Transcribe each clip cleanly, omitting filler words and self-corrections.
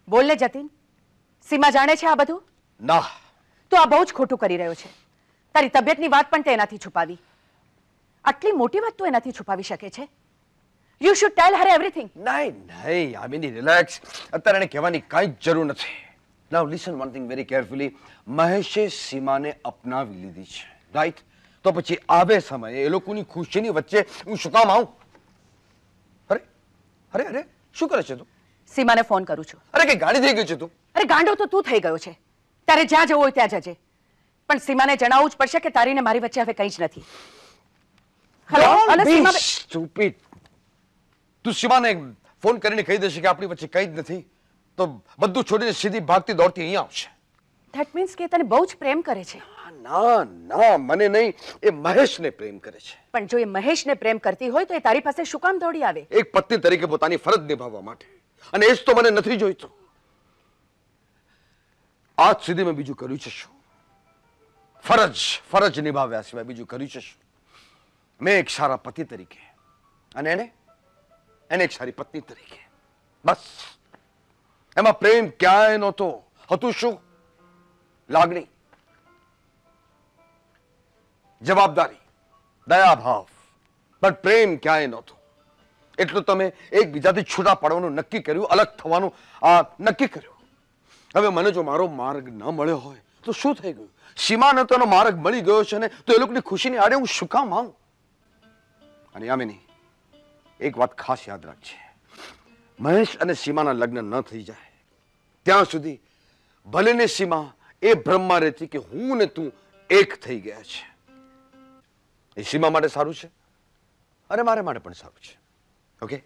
બોલ ને જતીન, સીમા જાણે છે આ બધું? ના. તો આ બહુ જ ખોટું કરી રહ્યો છે. તારી તબિયતની વાત પણ તે એનાથી છુપાવી. આટલી મોટી વાત તું એનાથી છુપાવી શકે છે? You should tell her everything. નહીં નહીં યામિની, રિલેક્સ. અત્યારે એને કહેવાની કાંઈ જ જરૂર નથી. Now listen one thing very carefully. મહેશે સીમાને અપનાવી લીધી છે, રાઈટ? તો પછી આવે સમયે એ લોકોની ખુશીની વચ્ચે હું શું કામ આવું? અરે અરે અરે શું કરે છે તું? સીમાને ફોન કરું છું. અરે કઈ ગાડી થઈ ગઈ છે તું? અરે ગાંડો તો તું થઈ ગયો છે. તારે જ્યાં જવું હોય ત્યાં જજે, પણ સીમાને જણાવવું જ પડશે કે તારી ને મારી વચ્ચે હવે કંઈ જ નથી. હેલો, અને સીમા સ્ટુપિડ. તું સીમાને ફોન કરીને કહી દેશે કે આપણી વચ્ચે કંઈ જ નથી, તો બધું છોડીને સીધી ભાગતી દોડતી અહીંયા આવશે. ધેટ મીન્સ કે તને બહુ જ પ્રેમ કરે છે. ના ના, મને નહીં, એ મહેશને પ્રેમ કરે છે. પણ જો એ મહેશને પ્રેમ કરતી હોય તો એ તારી પાસે શું કામ દોડી આવે? એક પત્ની તરીકે પોતાની ફરજ નિભાવવા માટે, અને એ જ તો મને નથી જોઈતું. આજ સુધી મેં બીજું કર્યું છે શું? ફરજ નિભાવ્યા સિવાય બીજું કર્યું છે શું? મેં એક સારા પતિ તરીકે, અને એને એક સારી પત્ની તરીકે, બસ. એમાં પ્રેમ ક્યાંય નહોતો. હતું શું? લાગણી, જવાબદારી, દયાભાવ, પણ પ્રેમ ક્યાંય નહોતો. એટલું તમે એકબીજાથી છૂટા પડવાનું નક્કી કર્યું, અલગ થવાનું નક્કી કર્યું. હવે મને જો મારો માર્ગ ન મળ્યો હોય તો શું થઈ ગયું? સીમાને તો એનો માર્ગ મળી ગયો છે ને, તો એ લોકોની ખુશીની આડે હું શું કામ આવું? અને યામિની, એક વાત ખાસ યાદ રાખજે. મહેશ અને સીમાના લગ્ન ન થઈ જાય ત્યાં સુધી ભલે ને સીમા એ ભ્રમમાં રહેતી કે હું ને તું એક થઈ ગયા છે. એ સીમા માટે સારું છે અને મારે માટે પણ સારું છે. ઓકે,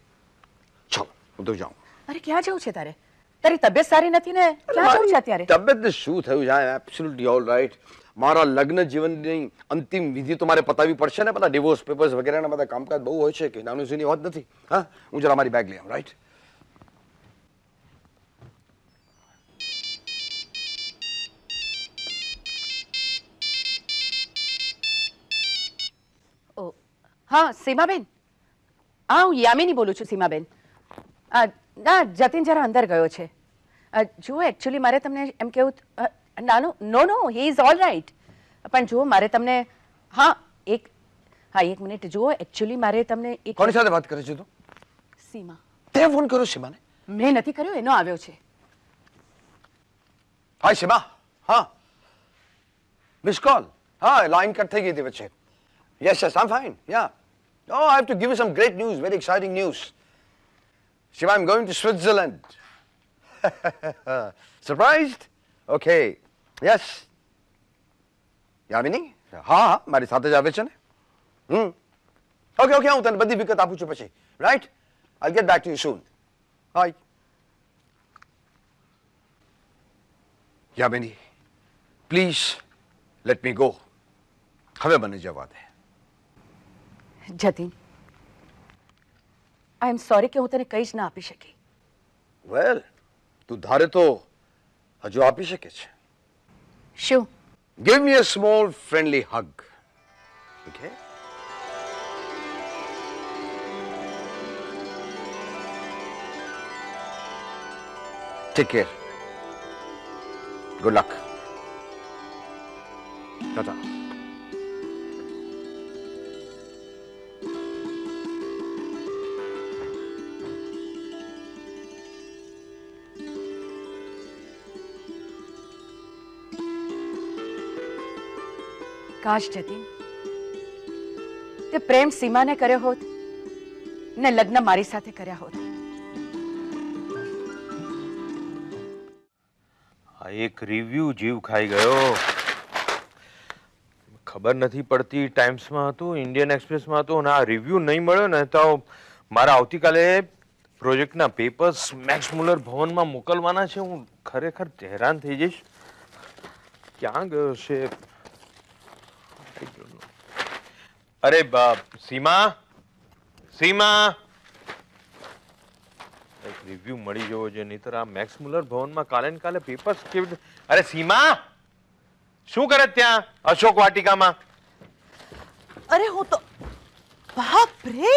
ચાલો હું તો જાઉં. અરે ક્યાં જવું છે તારે? તારી તબિયત સારી નથી ને, ક્યાં જવું છે અત્યારે? તબિયતને શું થયું છે? Absolutely all right. મારા લગ્ન જીવનની અંતિમ વિધિ તો મારે પતાવવી પડશે ને. બધા ડિવોર્સ પેપર્સ વગેરેના બધા કામકાજ બહુ હોય છે કે નાનું જૂની વાત નથી. હા, હું જરા મારી બેગ લઈ આવું. રાઈટ? ઓ હા સીમાબેન, હા હું યામિની બોલું છું. સીમાબેન, ના જતીન જરા અંદર ગયો છે. જુઓ એકચ્યુઅલી મારે તમને એમ કેવું, નો હી ઇઝ ઓલ રાઈટ. પણ જુઓ મારે તમને, એક મિનિટ જુઓ, એકચ્યુઅલી મારે તમને કોની સાથે વાત કરે છે તું? સીમા. તે ફોન કર્યો સીમાને? મેં નથી કર્યો, એનો આવ્યો છે. હાય સીમા. હા, મિસ કોલ. હા, લાઈન કટ થઈ ગઈ હતી વચ્ચે. Yes I am fine. Yeah. Oh, I have to give you some great news, very exciting news. Shiva, I'm going to Switzerland. Surprised? Okay. Yes. Yamini? હા, મારી સાથે જ આવે છે ને. Okay, હું તને બધી વિગત આપું છું પછી. Right? I'll get back to you soon. Bye. Yamini, please let me go. હવે મને જવા દે. જતીન, આઈ એમ સોરી કે હું તને કંઈ જ ના આપી શકી. વેલ, તું ધારે તો હજુ આપી શકે છે. શું? Give me a small friendly hug. Okay? Take care. Good luck. Tata. કાશ Jatin, તે પ્રેમ સીમાને કર્યો હોત ને લગ્ન મારી સાથે કર્યા હોત. આ એક રિવ્યુ જીવ ખાઈ ગયો. ખબર નથી પડતી, ટાઈમ્સમાં હતું, ઇન્ડિયન એક્સપ્રેસમાં હતું, અને આ રિવ્યુ નહીં મળ્યો ને તો મારા આવતીકાલે પ્રોજેક્ટના પેપર્સ મેક્સ મુલર ભવનમાં મોકલવાના છે. હું ખરેખર હેરાન થઈ જઈશ. ક્યાં ગયો છે? અરે સીમા, એક રિવ્યુ મળી જવો છે, નહીતર આ મેક્સ મુલર ભવનમાં કાલે ને કાલે પેપર્સ કેવી રીતે? અરે સીમા, શું કરે ત્યાં અશોક વાટિકામાં? અરે હું તો, બાપ રે,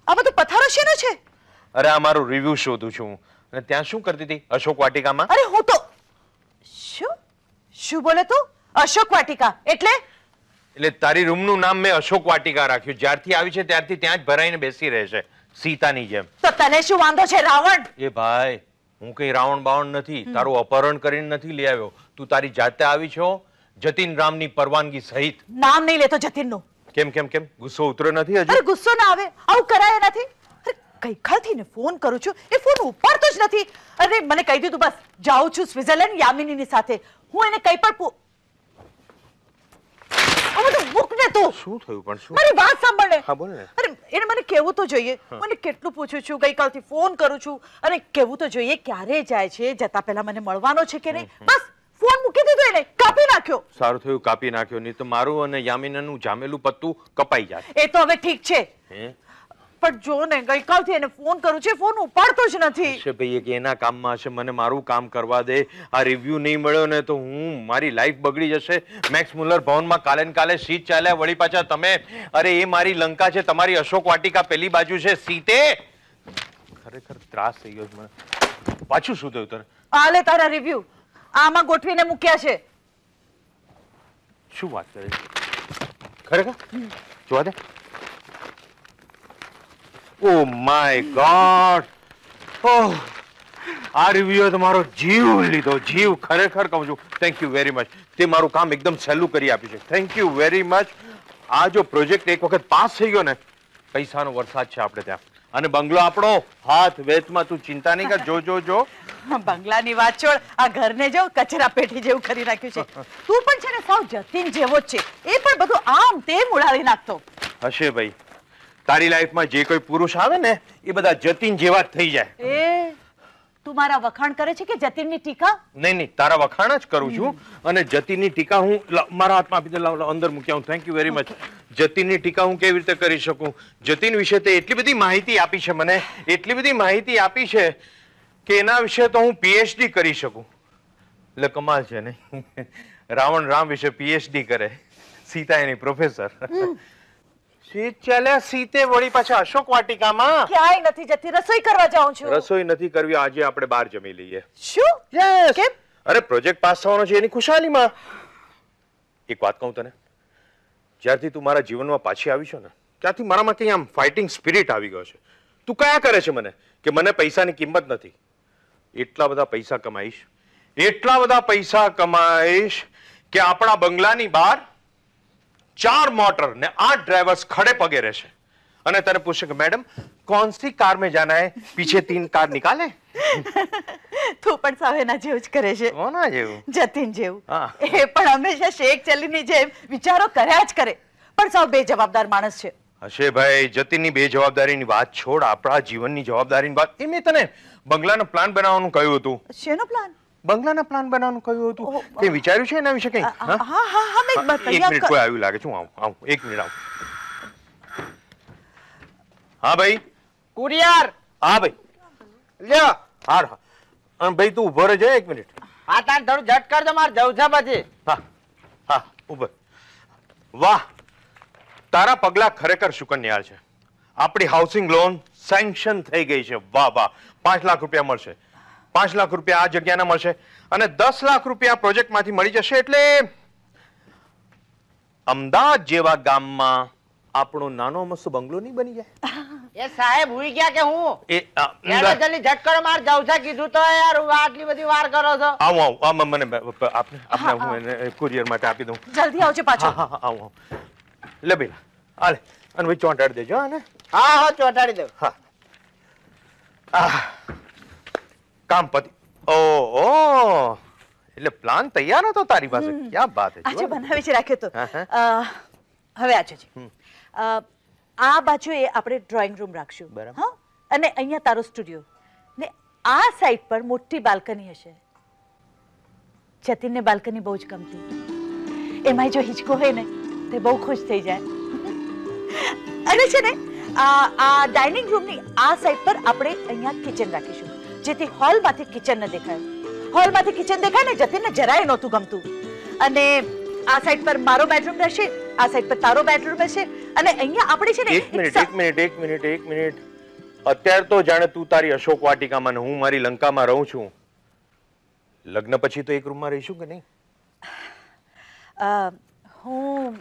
આ બધું પથારો શેનો છે? અરે આ મારું રિવ્યુ શોધું છું. અને ત્યાં શું કરતી હતી અશોક વાટિકામાં? અરે હું તો શું બોલે તું? અશોક વાટિકા એટલે તારી રૂમનું નામ મેં અશોક વાટિકા રાખ્યું. જ્યારથી આવી છે ત્યારથી ત્યાં જ ભરાઈને બેસી રહે છે સીતાની જેમ. તો તને શું વાંધો છે રાવણ? એ ભાઈ, હું કઈ રાવણ બાવણ નથી. તારું અપહરણ કરીને નથી લઈ આવ્યો. તું તારી જાતે આવી છો, જતીન રામની પરવાનગી સહિત. નામ નહીં લેતો જતીનનું. કેમ ગુસ્સો ઉતરો નથી હજુ? અરે ગુસ્સો ના આવે, આવું કરાય નથી. અરે ગઈકાલથી ને ફોન કરું છું, એ ફોન ઉપાડતો જ નથી. અરે મને કહી દીધું બસ જાઉં છું સ્વિટ્ઝરલેન્ડ યામિનીની સાથે. હું એને કઈ પણ મૂકને તું. શું થયું પણ? શું? મારી વાત સાંભળ ને. હા બોલ ને. અરે એને મને કહેવું તો જોઈએ. મને કેટલું પૂછું છું, ગઈકાલથી ફોન કરું છું, અને કહેવું તો જોઈએ ક્યારે જાય છે, જતા પહેલા મને મળવાનો છે કે નહીં. બસ ફોન મૂકી દીધો, એને કાપી નાખ્યો. સારું થયું કાપી નાખ્યો, નહીં તો મારું અને યામિનાનું જામેલું પત્તું કપાઈ જાય. એ તો હવે ઠીક છે, પણ જો ને ગઈકાલથી એને ફોન કરું છું, ફોન ઉપાડતો જ નથી. છે ભાઈ, એક એના કામમાં હશે, મને મારું કામ કરવા દે. આ રિવ્યુ નહીં મળ્યો ને તો મારી લાઈફ બગડી જશે. મેક્સ મુલર ભવનમાં કાલે ને કાલે સીટ ચાલ્યા, વળી પાછા તમે. અરે એ મારી લંકા છે, તમારી અશોક વાટિકા પેલી બાજુ છે. સીતે ખરેખર ત્રાસ થઈ ગયો મને. પાછું શું થયું તને? આલે તારા રિવ્યુ આમાં ગોઠવીને મૂક્યા છે. શું વાત કરે છે? ખરેખર જોવા દે. Oh my God! ઓહ, આ રિવ્યુએ તો મારો જીવ લીધો, જીવ. ખરેખર કહું છું, થેન્ક યુ વેરી મચ. તે મારું કામ એકદમ સહેલું કરી આપ્યું છે. Thank you very much. આ જો પ્રોજેક્ટ એક વખત પાસ થઈ ગયો ને, પૈસાનો વરસાદ છે આપણે ત્યાં. અને બંગલો આપણો હાથ વેચમાં. તું ચિંતા નહીં કર. જો બંગલાની વાત છોડ, આ ઘરને જો કચરા પેટી જેવું કરી નાખ્યું છે. તું પણ છે ને સાવ જતીન જેવો જ છે. એ પણ બધું આમ તેમ ઉડાવી નાખતો હશે. ભાઈ, તારી લાઈફમાં જે કોઈ પુરુષ આવે ને એ બધા જતીન જેવા જ થઈ જાય. તું મારા વખાણ કરે છે કે જતીનની ટીકા? નહીં, તારા વખાણ જ કરું છું. અને જતીનની ટીકા હું મારા હાથમાં આપી દે, અંદર મૂક્યા હું. Thank you very much. જતીનની ટીકા હું કેવી રીતે કરી શકું? જતીન વિશે તે એટલી બધી માહિતી આપી છે મને, એટલી બધી માહિતી આપી છે કે એના વિશે તો હું પીએચડી કરી શકું. એટલે કમાલ છે ને. રાવણ રામ વિશે પીએચડી કરે, સીતા એની પ્રોફેસર. સીત ચાલ્યા સીતે, વળી પાછા અશોક વાટિકામાં. ક્યાંય નથી જતી, રસોઈ કરવા જાઉં છું. રસોઈ નથી કરવી, આજે આપણે બહાર જમી લઈએ. શું? કેમ? અરે પ્રોજેક્ટ પાસ થવાનો છે એની ખુશાલીમાં. એક વાત કહું તને, જ્યારથી તું મારા જીવનમાં પાછી આવી છો ને, ત્યારથી મારામાં કંઈ આમ ફાઇટિંગ સ્પિરિટ આવી ગયો છે. તું કયા કરે છે મને કે મને પૈસાની કિંમત નથી. એટલા બધા પૈસા કમાઈશ કે આપણા બંગલાની બહાર 4 મોટર ને 8 ડ્રાઈવર્સ ખડે પગે રહેશે. અને તને પૂછે કે મેડમ कौन सी कार में जाना है, पीछे 3 कार निकाले. તું પણ સાવેના જેવું જ કરે છે. કોના જેવું? જતીન જેવું. એ પણ હંમેશા શેખ ચલીની જેમ વિચારો કર્યા જ કરે, પણ સાવ બેજવાબદાર માણસ છે. હશે ભાઈ. જતીનની બેજવાબદારીની વાત છોડ, આપણા જીવનની જવાબદારીની વાત. એ મેં તને બંગલાનો પ્લાન બનાવવાનું કહ્યું હતું. શેનો પ્લાન? બંગલાના પ્લાન બનાવવાનું કહ્યું હતું. તે વિચાર્યું છે એના વિશે કંઈ? હા મેં એક મિનિટ, કોઈ આવ્યું લાગે છે. હું આવું 1 મિનિટ આવું. હા ભાઈ. કુરિયર. હા ભાઈ લ્યો. હાર. અને ભાઈ તું ઉભો રહેજે 1 મિનિટ. આ તાર થોડું ઝટ કરજો, માર જવું છે પછી. હા ઉભો. વાહ, તારા પગલા ખરેખર શુકનિયાર છે. આપણી હાઉસિંગ લોન સેન્કશન થઈ ગઈ છે. વાહ વાહ. 5 લાખ રૂપિયા મળશે. 5 લાખ રૂપિયા આ જગ્યાના મળશે અને 10 લાખ રૂપિયા પ્રોજેક્ટમાંથી મળી જશે. એટલે અમદાવાદ જેવા ગામમાં આપણો નાનો મસ્ત બંગલો નહીં બની જાય? એ સાહેબ હુઈ ગયા કે હું? એ જલ્દી ઝટ કરો, માર જવું છે કીધું તો યાર. આટલી બધી વાર કરો છો. આવું મને આપણે હું એને કુરિયર માટે આપી દઉં. જલ્દી આવજો પાછો. આવું લે ભાઈ, હાલે. અને ભાઈ ચોંટાડી દેજો. અને હા ચોટાડી દઉં. કામ પતિ. ઓહો, એટલે પ્લાન તૈયાર હતો તારી પાસે. ક્યાં વાત છે. આજે બનાવી જ રાખ્યો તો. હવે આજો જી. આ બાજુએ આપણે ડ્રોઈંગ રૂમ રાખશું. હા, અને અહીંયા તારો સ્ટુડિયો ને આ સાઈડ પર મોટી બાલ્કની હશે. જતીનને બાલ્કની બહુ જ ગમતી. એમાં જો હિંચકો હોય ને તે બહુ ખુશ થઈ જાય. અને છે ને આ ડાઇનિંગ રૂમની આ સાઈડ પર આપણે અહીંયા કિચન રાખીશું, જેથી હોલમાંથી કિચન ન દેખાય. હોલમાંથી કિચન દેખાય ને જતીનને જરાય નહોતું ગમતું. અને આ સાઈડ પર મારો બેડરૂમ રહેશે, આ સાઈડ પર તારો બેડરૂમ રહેશે. અને અહીંયા આપણે છે ને એક મિનિટ. અત્યારે તો જાણે તું તારી અશોક વાટિકામાં ને હું મારી લંકામાં રહું છું. લગ્ન પછી તો એક રૂમમાં રહીશું કે નહીં? હું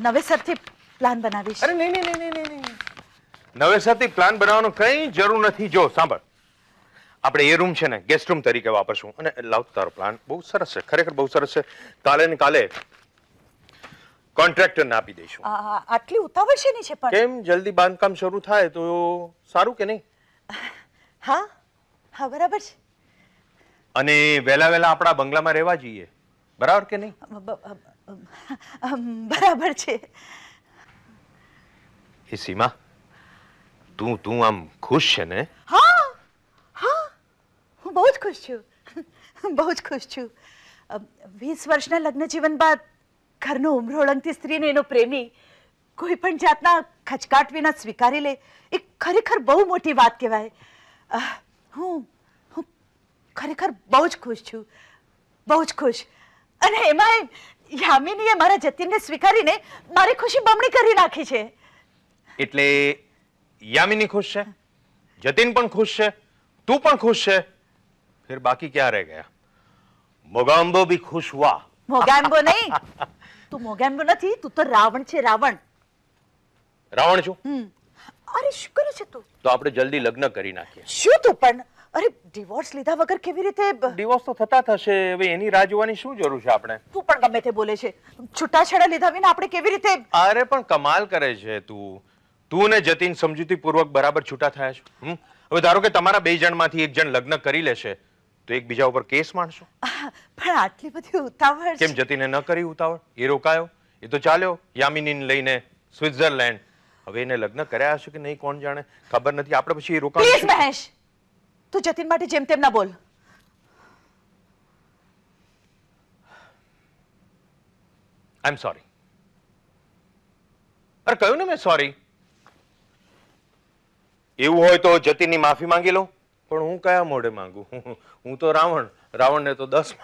નવેસરથી પ્લાન બનાવીશ. અરે નહીં નહીં નહીં નહીં નહીં. નવેસરથી પ્લાન બનાવવાનો કઈ જરૂર નથી. જો સાંભળ, આપણે એ રૂમ છે ને ગેસ્ટ રૂમ તરીકે વાપરશું. અને લાવ, તારો પ્લાન બહુ સરસ છે, ખરેખર બહુ સરસ છે. કાલે ને કાલે કોન્ટ્રાક્ટરને આપી દઈશું. આટલી ઉતાવળ શેની છે પણ? કેમ, જલ્દી બાંધકામ શરૂ થાય તો સારું કે નહીં? હા હા, બરાબર છે. અને વહેલા વહેલા આપણા બંગલામાં રહેવા જઈએ, બરાબર કે નહીં? બરાબર છે. એ સીમા, તું આમ ખુશ છે ને? હા હા, હું બહુ જ ખુશ છું, બહુ જ ખુશ છું. 20 વર્ષના લગ્ન જીવન બાદ ઘરનો ઉમરો ઓળંગતી સ્ત્રીને એનો પ્રેમી કોઈ પણ જાતના ખચકાટ વિના સ્વીકારી લે એ ખરેખર બહુ મોટી વાત કહેવાય. હું ખરેખર બહુ જ ખુશ છું, બહુ જ ખુશ. અને એમાં યામિનીએ મારા જતીનને સ્વીકારીને મારી ખુશી બમણી કરી નાખી છે. એટલે યામિની ખુશ છે, જતીન પણ ખુશ છે, તું પણ ખુશ છે, फिर बाकी क्या रह गया? मोगाम्बो भी खुश हुआ. મોગેમ્બો નહીં, તું મોગેમ્બો નથી, તું તો રાવણ છે, રાવણ. રાવણ છું? અરે શું કરે છે તું? તો આપણે જલ્દી લગ્ન કરી નાખીએ. શું તું પણ? અરે ડિવોર્સ લીધા વગર કેવી રીતે? ડિવોર્સ તો થતા થશે, હવે એની રાહ જોવાની શું જરૂર છે આપણે? તું પણ ગમે તે બોલે છે. છૂટાછેડા લીધા વિના આપણે કેવી રીતે? અરે પણ કમાલ કરે છે તું ને જતીન સમજૂતી પૂર્વક બરાબર છૂટા થયા છો. હવે ધારો કે તમારા બે જણમાંથી એક જણ લગ્ન કરી લેશે તો એકબીજા ઉપર કેસ માંડશો. પણ આટલી બધી ઉતાવળ કેમ જતીને ન કરી ઉતાવળ? એ રોકાયો, એ તો ચાલ્યો યામિનીને લઈને સ્વિટ્ઝરલેન્ડ. હવે એને લગ્ન કર્યા હશે કે નહીં કોણ જાણે, ખબર નથી. આપણે પછી એ રોકાણ. પ્લીઝ મહેશ, તું જતીન માટે જેમ તેમ ના બોલ. આઈ એમ સોરી. અરે કહ્યું ને મેં સોરી. એવું હોય તો જતીનની માફી માંગી લઉં, પણ હું કયા મોઢે માંગુ? હું તો રાવણ, રાવણને તો 10.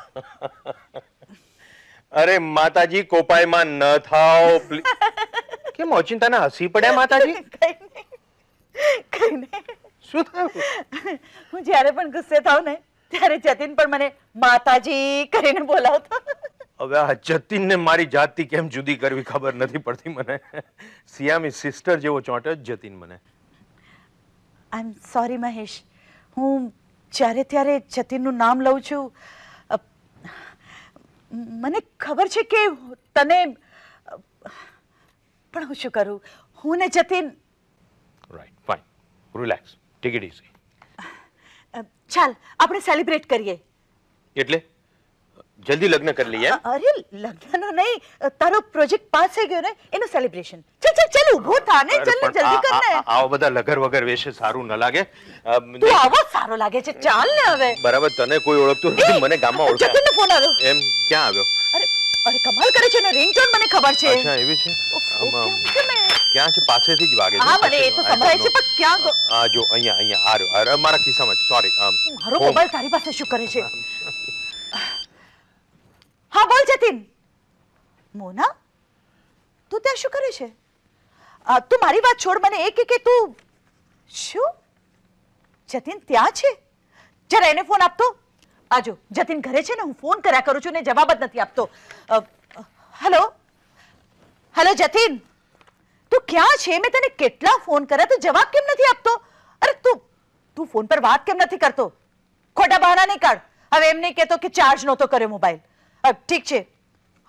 અરે માતાજી, કોપાયમાં ન થાઓ. કેમ ઓચિંતાને હસી પડ્યા માતાજી? કઈ નહીં. શું થયું? હું જ્યારે પણ ગુસ્સે થાઉં ને ત્યારે જતીન પણ મને માતાજી કરીને બોલાવતો. હવે આ જતીનને મારી જાતથી કેમ જુદી કરવી ખબર નથી પડતી મને. સિયામી સિસ્ટર જેવો ચોંટ્યો જ જતીન મને. આઈ એમ સોરી મહેશ, હું જ્યારે ત્યારે જતીનનું નામ લઉં છું. મને ખબર છે કે તને, પણ હું શું કરું? હું ને Jatin. Right, fine, relax, take it easy. ચાલ આપણે સેલિબ્રેટ કરીએ. એટલે જલ્દી લગ્ન કરી લઈએ? અરે લગ્નનો નહીં, તારો પ્રોજેક્ટ પાસ થઈ ગયો ને એનું સેલિબ્રેશન. ચાલ ચાલ ચાલ, ઊભો થા ને, ચાલ જલ્દી કર ને. આવા બધા લગર વગર વેશે સારું ન લાગે. તું આવો સારો લાગે છે, ચાલ ને હવે. બરાબર, તને કોઈ ઓળખતું નથી, મને ગામમાં ઓળખાય. જતીનનો ફોન આવ્યો. એમ ક્યાં આવ્યો? અરે અરે કમાલ કરે છે ને, રિંગટોન મને ખબર છે. અચ્છા એવી છે. ક્યાં છે? પાસેથી જ વાગે છે. હા મને એ તો સંભળાય છે, પણ ક્યાં? આ જો અહીંયા અહીંયા આ રહ્યો, મારા ખિસ્સામાં છે. સોરી. મારો મોબાઈલ તારી પાસે શું કરે છે? હા બોલ જતીન. મોના, તું ત્યાં શું કરે છે? તું મારી વાત છોડ, મને એ કે તું શું? જતીન ત્યાં છે? જરા એને ફોન આપતો. આજો જતીન ઘરે છે ને, હું ફોન કર્યા કરું છું ને જવાબ જ નથી આપતો. હેલો હેલો જતીન, તું ક્યાં છે? મેં તને કેટલા ફોન કર્યા, તું જવાબ કેમ નથી આપતો? અરે તું ફોન પર વાત કેમ નથી કરતો? ખોટા બહાના નહીં કાઢ. હવે એમ નહીં કહેતો કે ચાર્જ નહોતો કર્યો મોબાઈલ. ઠીક છે,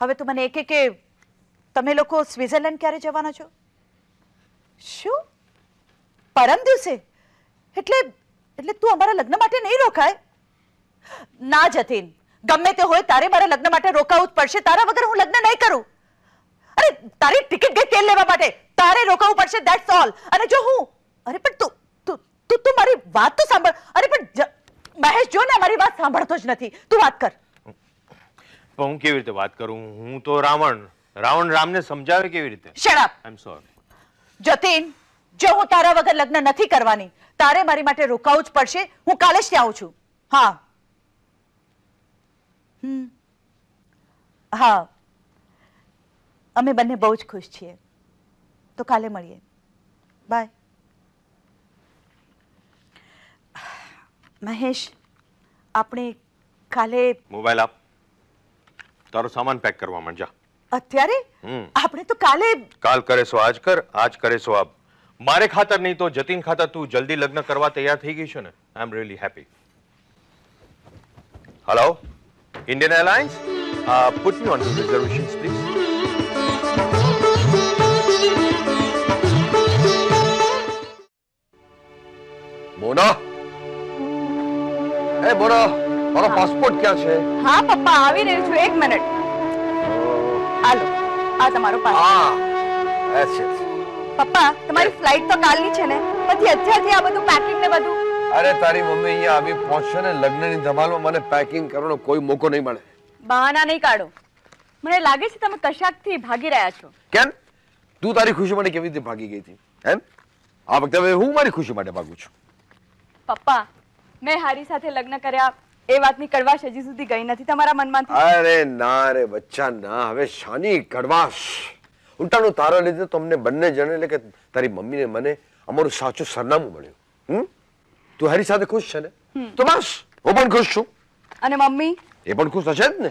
હવે તું મને એ કે તમે લોકો સ્વિટ્ઝરલેન્ડ ક્યારે જવાના છો? શું, પરમ દિવસે? એટલે તું અમારા લગ્ન માટે નહીં રોકાય? ના જતીન, ગમે તે હોય તારે મારા લગ્ન માટે રોકાવું જ પડશે. તારા વગર હું લગ્ન નહીં કરું. અરે તારી ટિકિટ ગઈ તેલ લેવા માટે, તારે રોકાવું પડશે, ધેટ્સ ઓલ. અને જો હું, અરે પણ તું મારી વાત તો સાંભળ. અરે પણ મહેશ જો ને મારી વાત સાંભળતો જ નથી. તું વાત કર. પણ હું કેવી રીતે વાત કરું? હું તો રાવણ રામને સમજાવે કેવી રીતે? Shut up. I am sorry. Jatin, જો હું તારા વગર લગ્ન નથી કરવાની, તારે મારી માટે રોકાવું જ પડશે. હું કાલે જ ત્યાં આવું છું. હા હા, અમે બંને બહુ જ ખુશ છીએ. તો કાલે મળીએ. બાય. મહેશ, આપણે કાલે મોબાઈલ આપ. તારો સામાન પેક કરવા માંડ જા. અત્યારે હમ. આપણે તો કાલે કાલ કરે સો આજ કર, આજ કરે સો આપ. મારે ખાતર નહીં તો જતીન ખાતર તું જલ્દી લગ્ન કરવા તૈયાર થઈ ગઈ છે ને. I am really happy. Hello, Indian Airlines, put me on reservations please. Mona, એ મોના, મારો પાસપોર્ટ ક્યાં છે? હા પપ્પા, આવી રહ્યું છું, 1 મિનિટ. હાલો, આ તમારો પાસપોર્ટ. Yes yes. પપ્પા, તમારી ફ્લાઇટ તો કાલની છે ને, પછી અત્યારથી આ બધું પેકિંગ ને બધું. અરે તારી મમ્મી અહીંયા આવી પહોંચશે ને લગ્નની ધમાલમાં મને પેકિંગ કરવાનો કોઈ મોકો નહીં મળે. બહાના નહીં કાઢો. મને લાગે છે તમે કશાકથી ભાગી રહ્યા છો. કેમ? તું તારી ખુશી માટે કેવી રીતે ભાગી ગઈ હતી? એમ? આ વખતે હવે હું મારી ખુશી માટે ભાગું છું. પપ્પા, મેં હારી સાથે લગ્ન કર્યા એ વાતની કડવાશ હજી સુધી ગઈ નથી તમારા મનમાંથી. અરે ના રે બચ્ચા ના, હવે શાની કડવાશ. ઉલટાનું તારા લીધે તમને બંને જણ એટલે કે તારી મમ્મીને મને અમારું સાચું સરનામું મળ્યું. તું હારી સાથે ખુશ છે ને? તો બસ હું પણ ખુશ છું. અને મમ્મી? એ પણ ખુશ હશે જ ને.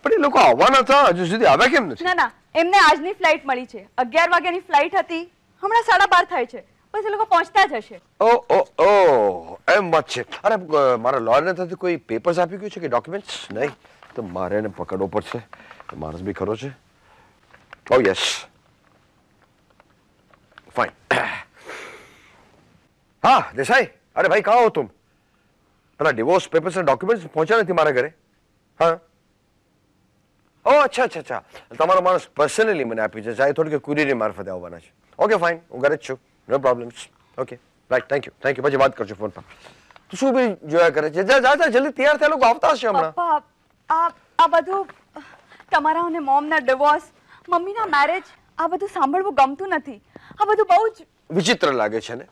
પણ એ લોકો આવવાના હતા, હજુ સુધી આવ્યા કેમ નથી? ના ના, એમને આજની ફ્લાઇટ મળી છે. 11 વાગ્યાની ફ્લાઇટ હતી, હમણાં 12:30 થાય છે. બસ એ લોકો પહોંચતા જ હશે. ઓ એમ વાત છે. અરે મારા લોયરને થતી કોઈ પેપર્સ આપી ગયું છે કે ડોક્યુમેન્ટ્સ? નહીં તો મારે એને પકડવો પડશે. માણસ બી ખરો છે. ઓ યસ, ફાઇન. હા દેસાઈ, અરે ભાઈ કહા હો તુમ? પેલા ડિવોર્સ પેપર્સ અને ડોક્યુમેન્ટ્સ પહોંચ્યા નથી મારા ઘરે. હા, ઓ અચ્છા અચ્છા અચ્છા, તમારો માણસ પર્સનલી મને આપી છે. ચાહે થોડી કે કુરિયર મારફતે આવવાના છે. ઓકે ફાઇન, હું ઘરે જ છું. No problems. Okay right, thank you thank you. પછી વાત કરજો ફોન પર. તું શું બી જોયા કરે છે? જા જા જા, જલ્દી તૈયાર થયા, લોકો આવતા હશે હમણાં. પપ્પા, આ બધું તમારા અને મોમના ડિવોર્સ, મમ્મીના મેરેજ, આ બધું સાંભળવું ગમતું નથી. આ બધું બહુ જ વિચિત્ર લાગે છે ને?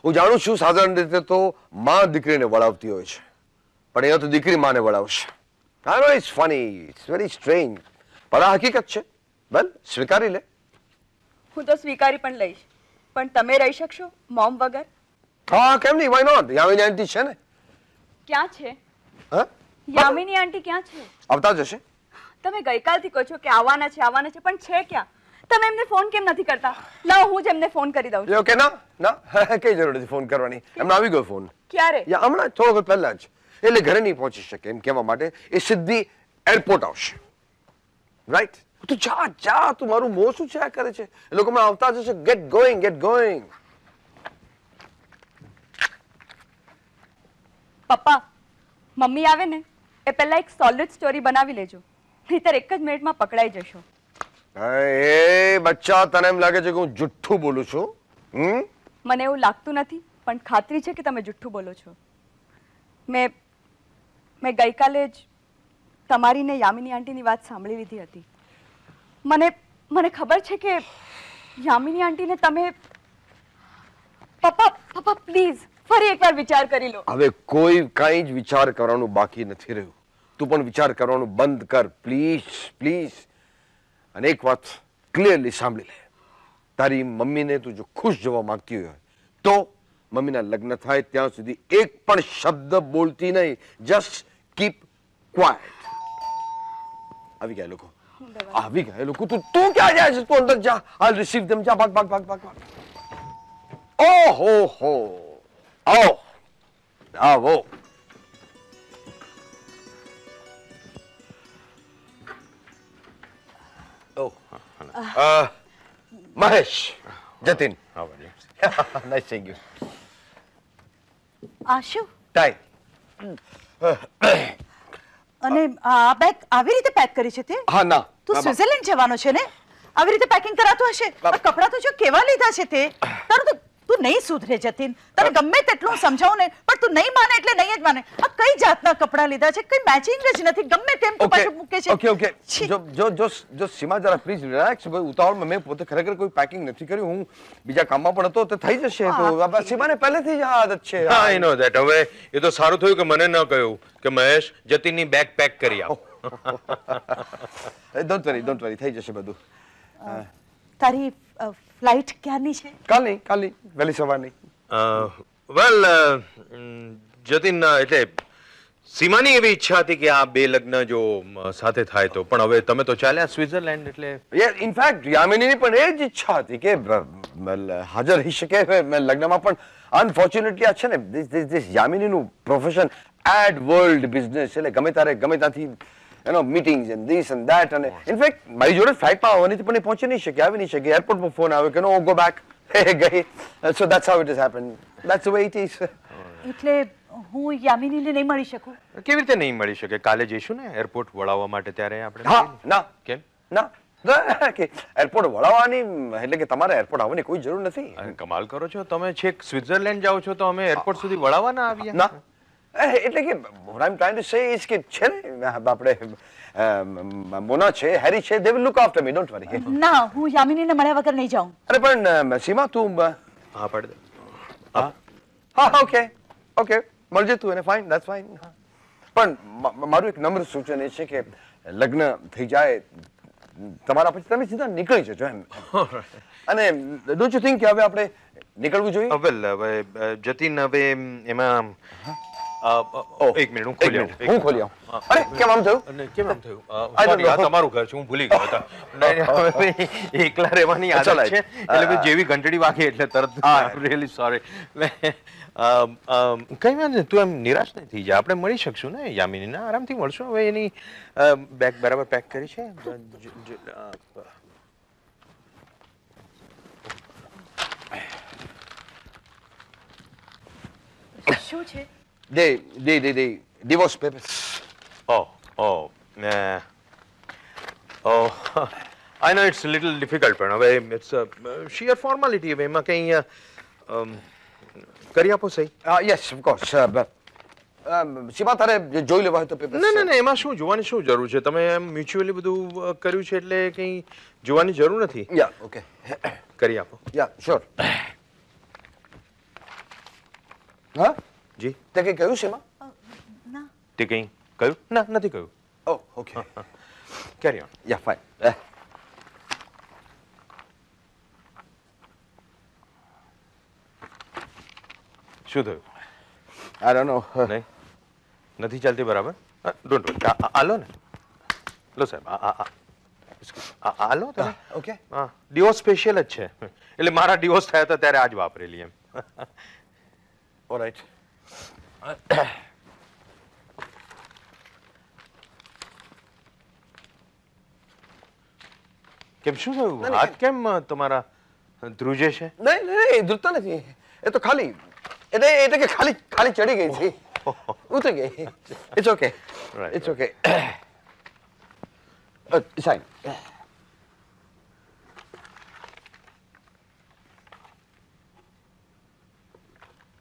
હું જાણું છું સાધારણ રીતે તો માં દીકરીને વળાવતી હોય છે, પણ અહીંયા તો દીકરી માને વળાવશે. I know it's funny, it's very strange. પણ આ હકીકત છે. વેલ, સ્વીકારી લે. હું તો સ્વીકારી પણ લઈશ, પણ તમે રહી શકશો મોમ વગર? હા કેમ નહીં, વાય નોટ. યામિની આંટી છે ને? ક્યાં છે? હા, યામિની આંટી ક્યાં છે? આવતા જ હશે. તમે ગઈકાલથી કહો છો કે આવવાના છે, પણ છે ક્યાં? તમે એમને ફોન કેમ નથી કરતા? લાવો હું જ એમને ફોન કરી દઉં છું. ઓકે, ના ના, કઈ જરૂર નથી ફોન કરવાની. એમને આવી ગયો ફોન. ક્યારે? યા હમણાં થોડો વખત પહેલા જ. એટલે ઘરે નહીં પહોંચી શકે એમ કહેવા માટે એ સીધી એરપોર્ટ આવશે. રાઈટ? તું જા જા, તું મારું મોં શું છે આ કરે છે? એ લોકો હમણાં આવતા જ હશે. Get going, get going. પપ્પા, મમ્મી આવે ને એ પહેલા એક સોલિડ સ્ટોરી બનાવી લેજો, નહીતર એક જ મિનિટમાં પકડાઈ જશો. એ બચ્ચા, તને એમ લાગે છે કે હું જુઠ્ઠું બોલું છું? મને એવું લાગતું નથી, પણ ખાતરી છે કે તમે જુઠ્ઠું બોલો છો. મેં ગઈકાલે જ તમારી ને યામિની આંટીની વાત સાંભળી લીધી હતી. મને ખબર છે કે યામિની આંટીને તમે... પપ્પા પ્લીઝ ફરી એકવાર વિચાર કરી લો. હવે કોઈ કાંઈ જ વિચાર કરવાનું બાકી નથી રહ્યું. તું પણ વિચાર કરવાનું બંધ કર પ્લીઝ પ્લીઝ. અને એક વાત ક્લિયરલી સાંભળી લે. તારી મમ્મીને તું જો ખુશ જોવા માંગતી હોય તો મમ્મીના લગ્ન થાય ત્યાં સુધી એક પણ શબ્દ બોલતી નહીં. Just keep quite. આવી ગયા લોકો, આવી ગયા લોકો. તું ક્યાં જાય છે? તું અંદર જા. આઈ રિસીવ ધેમ. જા, ભાગ ભાગ ભાગ ભાગ ભાગ. ઓહો હો, આવો આવો. Mahesh, Jatin. Nice seeing you. આ શું? ટાઈ. અને આ બેગ આવી રીતે પેક કરી છે તે? હા ના, તું સ્વિટ્ઝરલેન્ડ જવાનો છે ને? આવી રીતે પેકિંગ કરાતું હશે. આ કપડાં તો જો કેવા લીધા છે તે. તારું તો તું નહીં સુધરે જતીન. તને ગમે તેટલું સમજાવું ને પણ તું નહીં માને એટલે નહીં જ માને. આ કઈ જાતના કપડાં લીધા છે? કઈ મેચિંગ જ નથી. ગમે તેમ તું પાછું મૂકે છે. Okay okay. જો સીમા જરા પ્લીઝ રિલેક્સ. ઉતાવળમાં મેં પોતે ખરેખર કોઈ પેકિંગ નથી કર્યું. હું બીજા કામમાં પણ હતો, તે થઈ જશે. તો સીમાને પહેલેથી જ આ આદત છે. આઈ નો ધેટ. હવે એ તો સારું થયું કે મને ન કહ્યું કે મહેશ જતીનની બેગ પેક કરી આવ. ડોન્ટ વરી, થઈ જશે બધું. તારી ફ્લાઇટ ક્યારની છે? કાલની વહેલી સવારની. વેલ જતીન એટલે સીમાની એવી ઈચ્છા હતી કે આ બે લગ્ન જો સાથે થાય તો, પણ હવે તમે તો ચાલ્યા સ્વિટ્ઝરલેન્ડ એટલે ઇનફેક્ટ યામિનીની પણ એ જ ઈચ્છા હતી કે હાજર રહી શકે લગ્નમાં, પણ અનફોર્ચ્યુનેટલી આ છે ને this યામિનીનું પ્રોફેશન એડ વર્લ્ડ બિઝનેસ, એટલે ગમે ત્યાંથી meetings and this and that, અને ઇનફેક્ટ મારી જોડે ફ્લાઇટમાં આવવાની હતી પણ એ પહોંચી નહીં શકે, આવી નહીં શકે. એરપોર્ટમાં ફોન આવ્યો કે નો ગો બેક, ગઈ. સો that's how it is happen, that's the way it is. એટલે હું યામિનીને નહીં મળી શકું? કેવી રીતે નહીં મળી શકે? કાલે જઈશું ને એરપોર્ટ વળાવવા માટે, ત્યારે આપણે. હા, ના કેમ ના, કે એરપોર્ટ વળાવવાની એટલે કે તમારે એરપોર્ટ આવવાની કોઈ જરૂર નથી. કમાલ કરો છો તમે, છેક સ્વિટ્ઝરલેન્ડ જાઓ છો તો અમે એરપોર્ટ સુધી વળાવવા ના આવ્યા? ના, એટલે કે what I'm trying to say is કે છે ને આપણે મોના છે, હેરી છે, they will look after me, don't worry. ના, હું યામિનીને મળ્યા વગર નહીં જાઉં. અરે પણ સીમા તું હા પાડ દે. હા ઓકે મળજે તું એને, ફાઇન, ધેટ્સ ફાઇન. પણ મારું એક નમ્ર સૂચન એ છે કે લગ્ન થઈ જાય તમારા પછી તમે સીધા નીકળી જજો એમ. અને ડોન્ટ યુ થિંક કે હવે આપણે નીકળવું જોઈએ? વેલ હવે જતીન હવે એમાં એક મિનિટ હું ખોલી આવું. અરે કેમ આમ થયું? કેમ આમ થયું? Sorry, આ તમારું ઘર છે, હું ભૂલી ગયો હતો. હવે એકલા રહેવાની આદત છે એટલે જેવી ઘંટડી વાગે એટલે તરત રિયલી સોરી. કઈ વાત નહીં, તું એમ નિરાશ નહીં થઈ જા, આપણે મળી શકશું ને યામિનીને, આરામથી મળશું. હવે એની બેગ બરાબર પેક કરી છે? શું છે? The divorce papers. Oh, I know it's a little difficult, પણ હવે it's a sheer formality. હવે એમાં કંઈ કરી આપો સહી? Yes, of course. સીમા તારે જોઈ લેવા હોય તો પેપર્સ. ના, એમાં શું જોવાની શું જરૂર છે? તમે એમ મ્યુચ્યુઅલી બધું કર્યું છે એટલે કંઈ જોવાની જરૂર નથી. યા ઓકે, કરી આપો. યા શ્યોર. હા જી, તે કંઈ કહ્યું સીમા? ના. તે કંઈ કહ્યું? ના, નથી કહ્યું. Oh okay, carry on. Yeah fine. શું થયું? I don't know. નહીં, નથી ચાલતી બરાબર? ડોન્ટ વરી, આ લો ને, લો સાહેબ, આ લો તમે. ઓકે. હા, ડિવોર્સ સ્પેશિયલ જ છે, એટલે મારા ડિવોર્સ થયા હતા ત્યારે આજ વાપરેલી એમ. ઓલરાઈટ. કેમ શું થયું? હાથ કેમ તમારા ધ્રુજે છે? નહીં ધૂળતા નથી, એ તો ખાલી એટલે કે ખાલી ચડી ગઈ છે, ઉતરી ગઈ. It's okay, it's okay. Sign.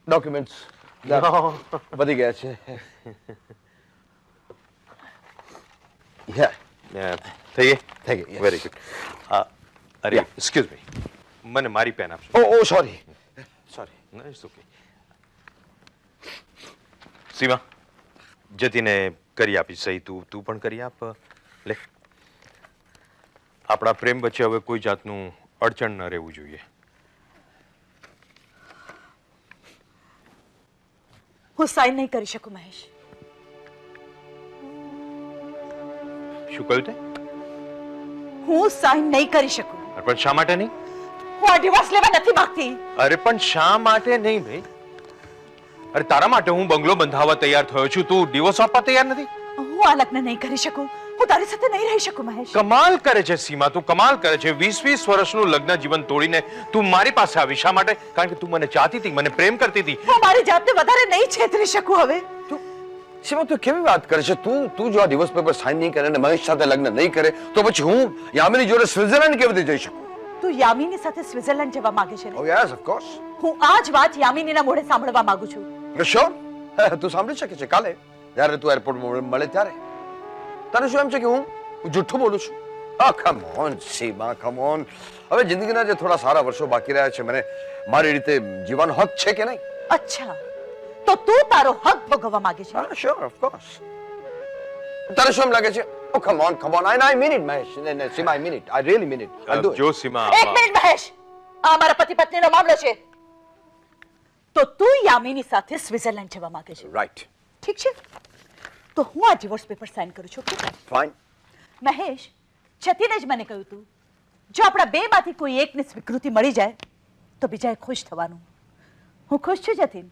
Documents વધી ગયા છે. થઈ ગઈ? ગઈ. Very good. અરે એક્સક્યુઝ મી, મને મારી પેન આપશો? Oh sorry. No, it's okay. Seema, જતીને કરી આપી સહી, તું પણ કરી આપ. લે, આપણા પ્રેમ વચ્ચે હવે કોઈ જાતનું અડચણ ન રહેવું જોઈએ. હું સાઈન નહીં કરી શકું મહેશ. શું કહ્યું તે? હું સાઈન નહીં કરી શકું. પણ શા માટે નહીં? હું આ ડિવોર્સ લેવા નથી માંગતી. અરે પણ શા માટે નહીં ભાઈ? અરે તારા માટે હું બંગલો બંધાવવા તૈયાર થયો છું, તું ડિવોર્સ આપવા તૈયાર નથી? હું આ લગ્ન નહીં કરી શકું, હું તારી સાથે નહીં રહી શકું મહેશ. કમાલ કરે છે સીમા, તું કમાલ કરે છે. 20 વર્ષનું લગ્ન જીવન તોડીને તું મારી પાસે આવી, શા માટે? કારણ કે તું મને ચાહતી હતી, મને પ્રેમ કરતી હતી. હું મારી જાતને વધારે નહીં છેતરી શકું હવે. સીમા તું કેવી વાત કરે છે? તું જો આ ડિવોર્સ પેપર સાઇન નહીં કરે અને મહેશ સાથે લગ્ન નહીં કરે તો પછી હું યામિની જોડે સ્વિટ્ઝરલેન્ડ કેવી રીતે જઈ શકું? તું યામિની સાથે સ્વિટ્ઝરલેન્ડ જવા માંગે છે ને? ઓ યસ ઓફ કોર્સ. હું આ જ વાત યામિનીના મોઢે સાંભળવા માંગુ છું. શ્યોર, તું સાંભળી શકે છે કાલે જ્યારે તું એરપોર્ટમાં મળે ત્યારે. તને શું એમ છે કે હું જુઠ્ઠું બોલું છું? Come on Seema, come on. હવે જિંદગીના જે થોડા સારા વર્ષો બાકી રહ્યા છે, મને મારી રીતે જીવવાનો હક છે કે નહીં? અચ્છા, તો તું તારો હક ભોગવવા માંગે છે? Sure of course. તને શું એમ લાગે છે Oh, come on. I mean it, Mahesh. No, Seema, I mean it. I really mean it. I'll do it. જો સીમા એક મિનિટ મહેશ, આ મારા પતિ પત્નીનો મામલો છે. તો તું યામિની સાથે સ્વિટ્ઝરલેન્ડ જવા માંગે છે. Right. ઠીક છે, તો હું આ ડિવોર્સ પેપર સાઇન કરું છું. Fine. મહેશ, જતીને જ મને કહ્યું તું, જો આપણા બેમાંથી કોઈ એકને સ્વીકૃતિ મળી જાય તો બીજાએ ખુશ થવાનું. હું ખુશ છું જતીન,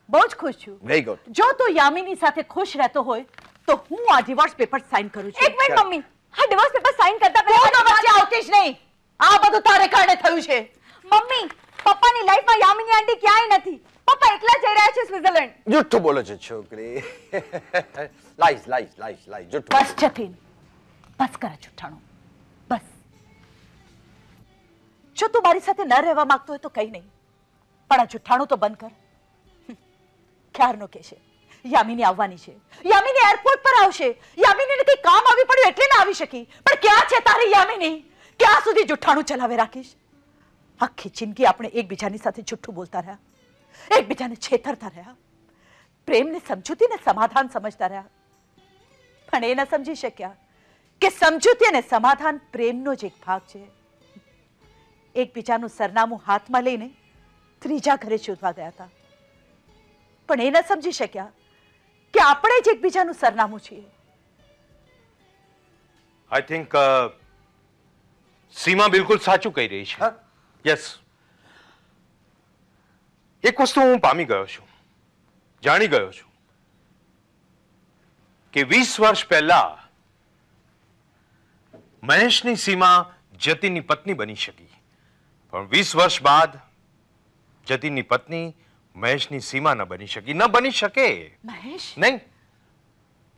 બહુ જ ખુશ છું. Very good. જો તું યામિની સાથે ખુશ રહેતો હોય તો હું આ ડિવોર્સ પેપર સાઇન કરું છું. એક મિનિટ મમ્મી, આ ડિવોર્સ પેપર સાઇન કરતા તું તો પહેલા વચ્ચે આવતી જ નહીં. આ બધું તારે કારણે થયું છે. મમ્મી, પપ્પાની લાઈફમાં યામિની આંટી ક્યાંય નથી. પપ્પા એકલા જઈ રહ્યા છે સ્વિટ્ઝરલેન્ડ. જુઠ્ઠું બોલો છો છોકરી. લાઈસ. જુઠ્ઠું. બસ જતીન, બસ કર જુઠ્ઠાણું, બસ. જો તું મારી સાથે ન રહેવા માંગતો હોય તો કઈ નહીં, પણ આ જુઠ્ઠાણું તો બંધ કર. ક્યારનો કે છે યામિની આવવાની છે, યામિની એરપોર્ટ પર આવશે. યામિનીને કઈ કામ આવી પડ્યું એટલે ના આવી શકી, પણ ક્યાં છે તારી યામિની? ક્યાં સુધી જુઠ્ઠાણું ચલાવે રાખીશ? આખી જિંદગી આપણે એકબીજાની સાથે જુઠ્ઠું બોલતા રહ્યા, એકબીજાને છેતરતા રહ્યા, પ્રેમને સમજૂતીને સમાધાન સમજતા રહ્યા, પણ એ ન સમજી શક્યા કે સમજૂતી અને સમાધાન પ્રેમનો જ એક ભાગ છે. એકબીજાનું સરનામું હાથમાં લઈને ત્રીજા ઘરે શોધવા ગયા હતા, પણ એ ન સમજી શક્યા કે આપણે જ એકબીજાનું સરનામું છીએ. આઈ થિંક સીમા બિલકુલ સાચું કહી રહી છે. યસ, એક વસ્તુ હું પામી ગયો છું, જાણી ગયો છું કે 20 વર્ષ પહેલા મહેશની સીમા જતીનની પત્ની બની શકી, પણ 20 વર્ષ બાદ જતીનની પત્ની મહેશની સીમા ન બની શકી, ન બની શકે. મહેશ, નહીં,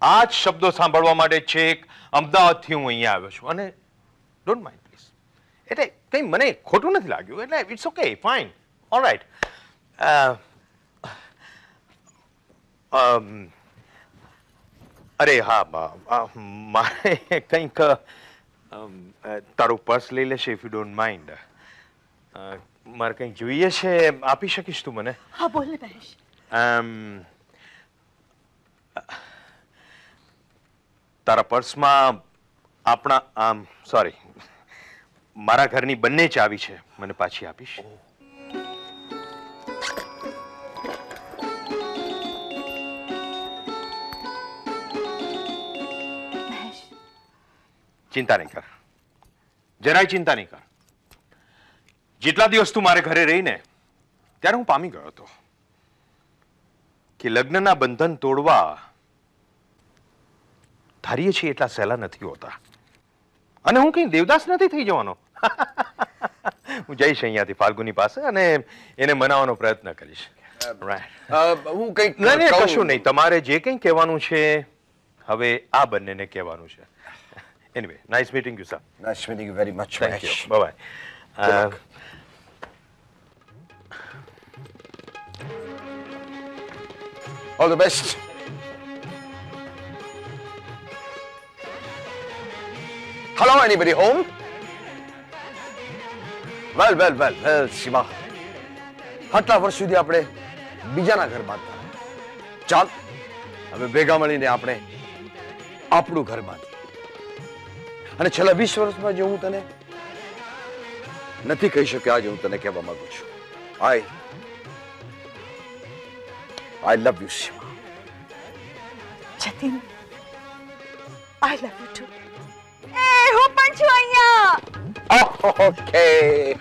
આ જ શબ્દો સાંભળવા માટે છેક અમદાવાદથી હું અહીંયા આવ્યો છું. અને ડોન્ટ માઇન્ડ પ્લીઝ, એટલે કંઈ મને ખોટું નથી લાગ્યું, એટલે ઇટ્સ ઓકે, ફાઇન, ઓલરાઈટ. અરે હા, મારે કંઈક તારું પર્સ લઈ લેશે ઇફ યુ ડોન્ટ માઇન્ડ. મારે કંઈક જોઈએ છે, આપી શકીશ તું મને? હા બોલ ને મહેશ. તારા પર્સમાં આપણા સોરી, મારા ઘરની બંને ચાવી છે, મને પાછી આપીશ? મહેશ, ચિંતા નહીં કર, જરાય ચિંતા નહીં કર. જેટલા દિવસ તું મારે ઘરે રહીને ત્યારે હું પામી ગયો હતો કે લગ્નના બંધન તોડવા ધારીએ છીએ એટલા સહેલા નથી હોતા. અને હું કઈ દેવદાસ નથી થઈ જવાનો. હું જઈશ અહીંયાથી ફાલ્ગુની પાસે અને એને મનાવવાનો પ્રયત્ન કરીશ. હું કંઈક નહીં, કહું. કશું નહીં, તમારે જે કંઈ કહેવાનું છે હવે આ બંનેને કહેવાનું છે. Anyway, nice meeting you sir. Nice meeting you very much, thank Mahesh. You, bye. Good luck. All the best. Hello, anybody home? Well, Seema. આટલા વર્ષ સુધી આપણે બીજાના ઘર બાંધતા રહ્યા. ચાલ, હવે ભેગા મળીને આપણે આપણું ઘર બાંધીએ. અને છેલ્લા 20 વર્ષમાં જે હું તને નથી કહી શક્યો, આજે હું તને કહેવા માંગુ છું. I love you, Seema. Jatin, I love you too. એ હું પણ છું અહીંયા. Okay.